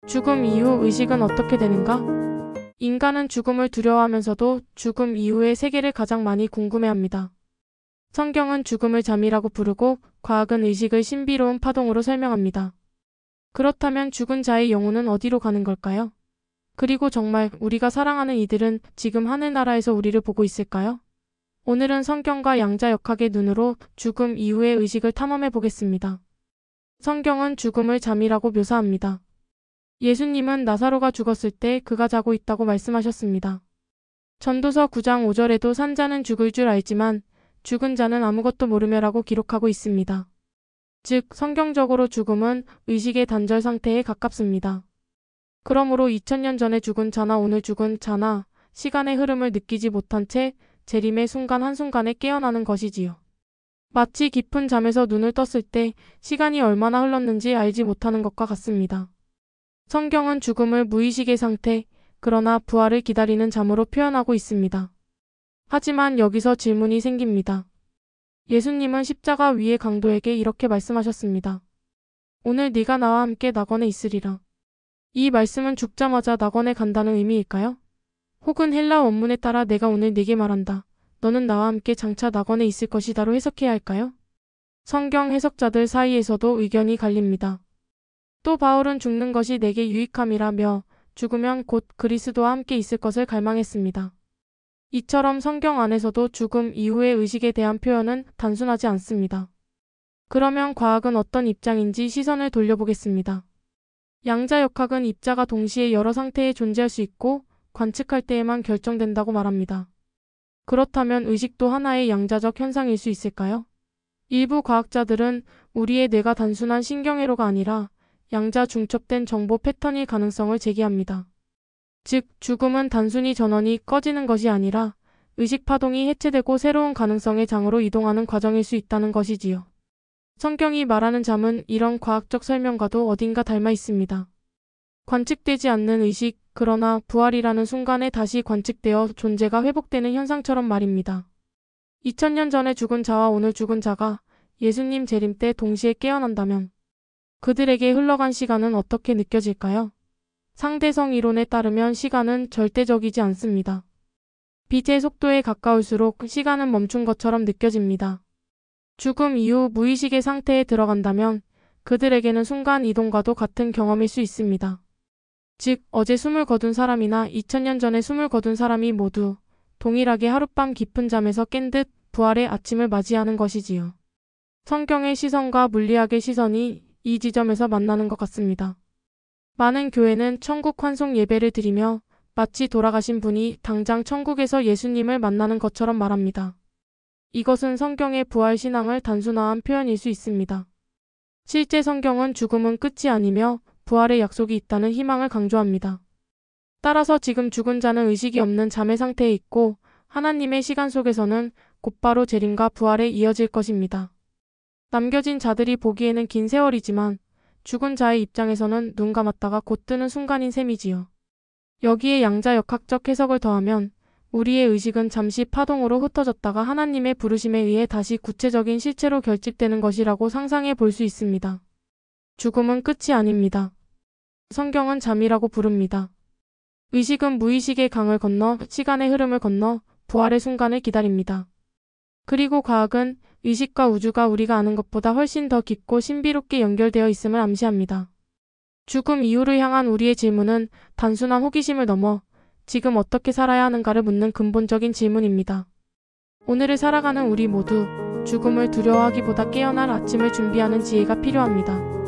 죽음 이후 의식은 어떻게 되는가? 인간은 죽음을 두려워하면서도 죽음 이후의 세계를 가장 많이 궁금해합니다. 성경은 죽음을 잠이라고 부르고 과학은 의식을 신비로운 파동으로 설명합니다. 그렇다면 죽은 자의 영혼은 어디로 가는 걸까요? 그리고 정말 우리가 사랑하는 이들은 지금 하늘나라에서 우리를 보고 있을까요? 오늘은 성경과 양자역학의 눈으로 죽음 이후의 의식을 탐험해 보겠습니다. 성경은 죽음을 잠이라고 묘사합니다. 예수님은 나사로가 죽었을 때 그가 자고 있다고 말씀하셨습니다. 전도서 9장 5절에도 산자는 죽을 줄 알지만 죽은 자는 아무것도 모르며라고 기록하고 있습니다. 즉, 성경적으로 죽음은 의식의 단절 상태에 가깝습니다. 그러므로 2000년 전에 죽은 자나 오늘 죽은 자나 시간의 흐름을 느끼지 못한 채 재림의 순간 한순간에 깨어나는 것이지요. 마치 깊은 잠에서 눈을 떴을 때 시간이 얼마나 흘렀는지 알지 못하는 것과 같습니다. 성경은 죽음을 무의식의 상태, 그러나 부활을 기다리는 잠으로 표현하고 있습니다. 하지만 여기서 질문이 생깁니다. 예수님은 십자가 위의 강도에게 이렇게 말씀하셨습니다. 오늘 네가 나와 함께 낙원에 있으리라. 이 말씀은 죽자마자 낙원에 간다는 의미일까요? 혹은 헬라 원문에 따라 내가 오늘 네게 말한다. 너는 나와 함께 장차 낙원에 있을 것이다로 해석해야 할까요? 성경 해석자들 사이에서도 의견이 갈립니다. 또 바울은 죽는 것이 내게 유익함이라며 죽으면 곧 그리스도와 함께 있을 것을 갈망했습니다. 이처럼 성경 안에서도 죽음 이후의 의식에 대한 표현은 단순하지 않습니다. 그러면 과학은 어떤 입장인지 시선을 돌려보겠습니다. 양자역학은 입자가 동시에 여러 상태에 존재할 수 있고 관측할 때에만 결정된다고 말합니다. 그렇다면 의식도 하나의 양자적 현상일 수 있을까요? 일부 과학자들은 우리의 뇌가 단순한 신경회로가 아니라 양자 중첩된 정보 패턴일 가능성을 제기합니다. 즉, 죽음은 단순히 전원이 꺼지는 것이 아니라 의식 파동이 해체되고 새로운 가능성의 장으로 이동하는 과정일 수 있다는 것이지요. 성경이 말하는 잠은 이런 과학적 설명과도 어딘가 닮아 있습니다. 관측되지 않는 의식, 그러나 부활이라는 순간에 다시 관측되어 존재가 회복되는 현상처럼 말입니다. 2000년 전에 죽은 자와 오늘 죽은 자가 예수님 재림 때 동시에 깨어난다면 그들에게 흘러간 시간은 어떻게 느껴질까요? 상대성 이론에 따르면 시간은 절대적이지 않습니다. 빛의 속도에 가까울수록 시간은 멈춘 것처럼 느껴집니다. 죽음 이후 무의식의 상태에 들어간다면 그들에게는 순간 이동과도 같은 경험일 수 있습니다. 즉, 어제 숨을 거둔 사람이나 2000년 전에 숨을 거둔 사람이 모두 동일하게 하룻밤 깊은 잠에서 깬 듯 부활의 아침을 맞이하는 것이지요. 성경의 시선과 물리학의 시선이 이 지점에서 만나는 것 같습니다. 많은 교회는 천국 환송 예배를 드리며 마치 돌아가신 분이 당장 천국에서 예수님을 만나는 것처럼 말합니다. 이것은 성경의 부활 신앙을 단순화한 표현일 수 있습니다. 실제 성경은 죽음은 끝이 아니며 부활의 약속이 있다는 희망을 강조합니다. 따라서 지금 죽은 자는 의식이 없는 잠의 상태에 있고 하나님의 시간 속에서는 곧바로 재림과 부활에 이어질 것입니다. 남겨진 자들이 보기에는 긴 세월이지만 죽은 자의 입장에서는 눈 감았다가 곧 뜨는 순간인 셈이지요. 여기에 양자역학적 해석을 더하면 우리의 의식은 잠시 파동으로 흩어졌다가 하나님의 부르심에 의해 다시 구체적인 실체로 결집되는 것이라고 상상해 볼 수 있습니다. 죽음은 끝이 아닙니다. 성경은 잠이라고 부릅니다. 의식은 무의식의 강을 건너 시간의 흐름을 건너 부활의 순간을 기다립니다. 그리고 과학은 의식과 우주가 우리가 아는 것보다 훨씬 더 깊고 신비롭게 연결되어 있음을 암시합니다. 죽음 이후를 향한 우리의 질문은 단순한 호기심을 넘어 지금 어떻게 살아야 하는가를 묻는 근본적인 질문입니다. 오늘을 살아가는 우리 모두 죽음을 두려워하기보다 깨어날 아침을 준비하는 지혜가 필요합니다.